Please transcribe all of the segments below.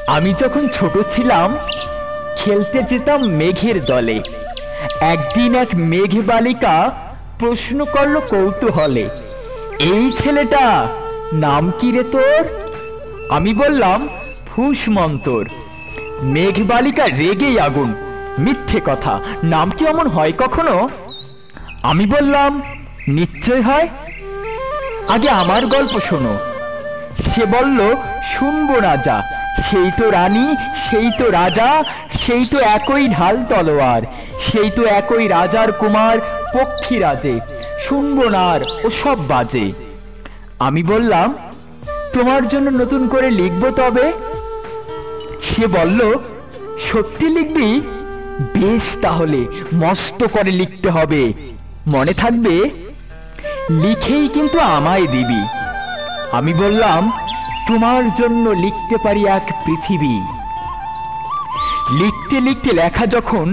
আমি যখন ছোট ছিলাম খেলতে যেতাম মেঘের দলে। একদিন এক মেঘ বালিকা প্রশ্ন করল কৌতূহলে, এই ছেলেটা নাম কি রে তোর? আমি বললাম ফুসমন্তর। মেঘ বালিকা রেগেই আগুন, মিথ্যে কথা, নাম কি অমন হয় কখনো? আমি বললাম নিশ্চয় হয়, আগে আমার গল্প শোনো। সে বলল শুনবো না যা, সেই তো রানী, সেই তো রাজা, সেই তো একই ঢাল তলোয়ার, সেই তো একই রাজার কুমার পক্ষীরাজে, শুনবো না আর ওসব বাজে। আমি বললাম তোমার জন্য নতুন করে লিখবো তবে। সে বলল সত্যি লিখবি? বেশ, তাহলে মস্ত করে লিখতে হবে, মনে থাকবে, লিখেই কিন্তু আমায় দিবি। আমি বললাম তোমার জন্য লিখতে পারি এক পৃথিবী। লিখতে লিখতে লেখা যখন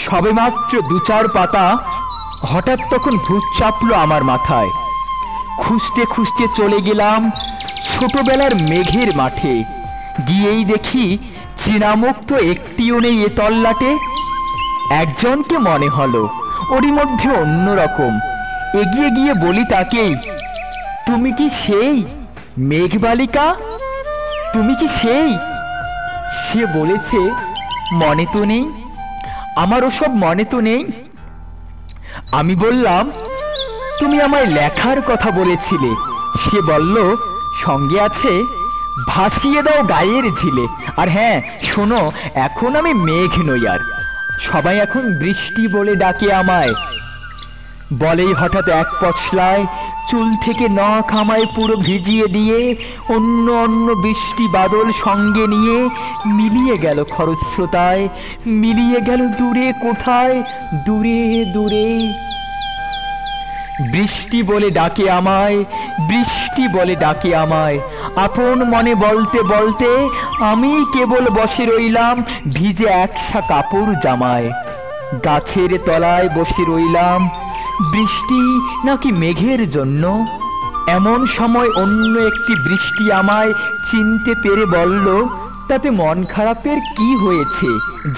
সবেমাত্র ২-৪ পাতা, হঠাৎ তখন ভূত চাপলো আমার মাথায়। খুঁজতে খুঁজতে চলে গেলাম ছোটবেলার মেঘের মাঠে। গিয়েই দেখি চেনামুখ তো একটিও নেই এ তল্লাটে। একজনকে মনে হলো, ওরই মধ্যে অন্যরকম। এগিয়ে গিয়ে বলি তাকেই, তুমি কি সেই মেঘ বালিকা? তুমি কি সেই? সে বলেছে মনে তো নেই, আমার ওসব মনে তো নেই। আমি বললাম তুমি আমায় লেখার কথা বলেছিলে। সে বলল সঙ্গে আছে ভাসিয়ে দাও গায়ের ঝিলে। আর হ্যাঁ শোনো, এখন আমি মেঘ নই আর, সবাই এখন বৃষ্টি বলে ডাকে আমায়। বলেই হঠাৎ এক পশলায় চুল থেকে নখ আমায় পুরো ভিজিয়ে দিয়ে অন্য অন্য বৃষ্টি বাদল সঙ্গে নিয়ে মিলিয়ে গেল খরস্রোতায়, মিলিয়ে গেল দূরে কোথায়, দূরে দূরে। বৃষ্টি বলে ডাকে আমায়, বৃষ্টি বলে ডাকে আমায়। আপন মনে বলতে বলতে আমি কেবল বসে রইলাম ভিজে একসা কাপড় জামায়। গাছের তলায় বসে রইলাম, বৃষ্টি নাকি মেঘের জন্য। এমন সময় অন্য একটি বৃষ্টি আমায় চিনতে পেরে বলল, তাতে মন খারাপের কি হয়েছে,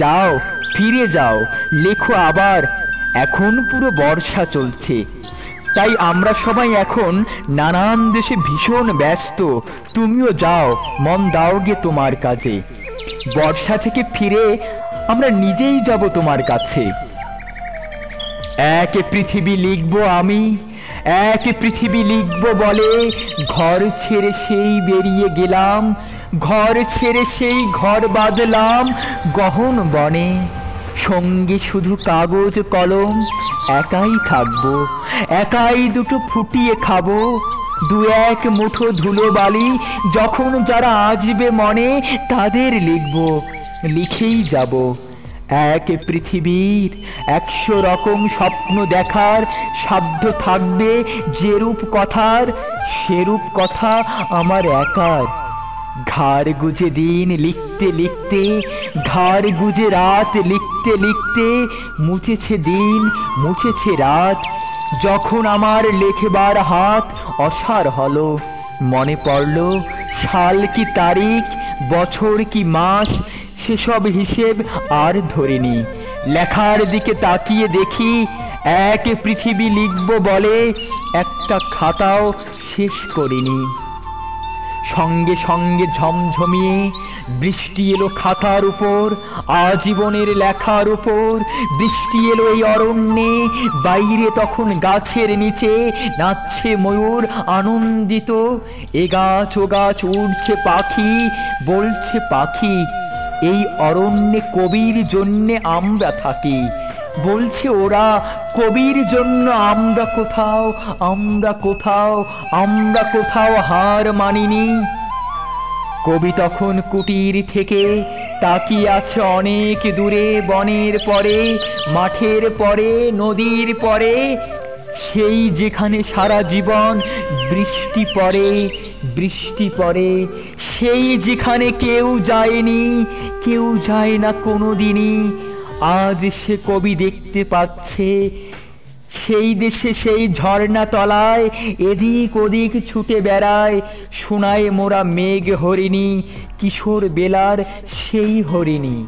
যাও ফিরে যাও, লেখো আবার, এখন পুরো বর্ষা চলছে। তাই আমরা সবাই এখন নানান দেশে ভীষণ ব্যস্ত, তুমিও যাও, মন দাও গে তোমার কাজে। বর্ষা থেকে ফিরে আমরা নিজেই যাব তোমার কাছে। এক পৃথিবী লিখবো আমি, এক পৃথিবী লিখবো বলে ঘর ছেড়ে সেই বেরিয়ে গেলাম, ঘর ছেড়ে সেই ঘর বাঁধলাম গহন বনে। সঙ্গে শুধু কাগজ কলম, একাই থাকবো, একাই দুটো ফুটিয়ে খাবো। ২-১ মুঠো ধুলো বালি যখন যারা আসবে মনে, তাদের লিখবো, লিখেই যাব। এক পৃথিবীর ১০০ রকম স্বপ্ন দেখার সাধ্য থাকবে যেরূপ কথার, সেরূপ কথা আমার একার। ঘাড় গুজে দিন লিখতে লিখতে, ঘাড় গুজে রাত লিখতে লিখতে, মুছেছে দিন মুছেছে রাত। যখন আমার লেখবার হাত অসাড় হলো, মনে পড়ল সাল কি তারিখ, বছর কি মাস, সেসব হিসেব আর ধরিনি। লেখার দিকে তাকিয়ে দেখি এক পৃথিবী লিখবো বলে একটা খাতাও শেষ করিনি। সঙ্গে সঙ্গে ঝমঝমিয়ে বৃষ্টি এলো খাতার উপর, আজীবনের লেখার উপর। বৃষ্টি এলো এই অরণ্যে, বাইরে তখন গাছের নিচে নাচছে ময়ূর আনন্দিত। এ গাছ ও গাছ উড়ছে পাখি, বলছে পাখি এই অরণ্যে কবির জন্যে আমরা থাকি। বলছে ওরা কবির জন্য আমরা কোথাও, আমরা কোথাও, আমরা কোথাও হার মানিনি। কবি তখন কুটির থেকে তাকিয়ে আছে অনেক দূরে, বনের পরে, মাঠের পরে, নদীর পরে, সেই যেখানে সারা জীবন বৃষ্টি পড়ে, বৃষ্টি পড়ে, সেই যেখানে কেউ যায়নি, কেউ যায় না কোনোদিনই। আজ সে কবি দেখতে পাচ্ছে সেই দেশে সেই ঝর্ণা তলায় এদিক ওদিক ছুটে বেড়ায়, শোনায় মোরা মেঘ হরিণী, কিশোর বেলার সেই হরিণী।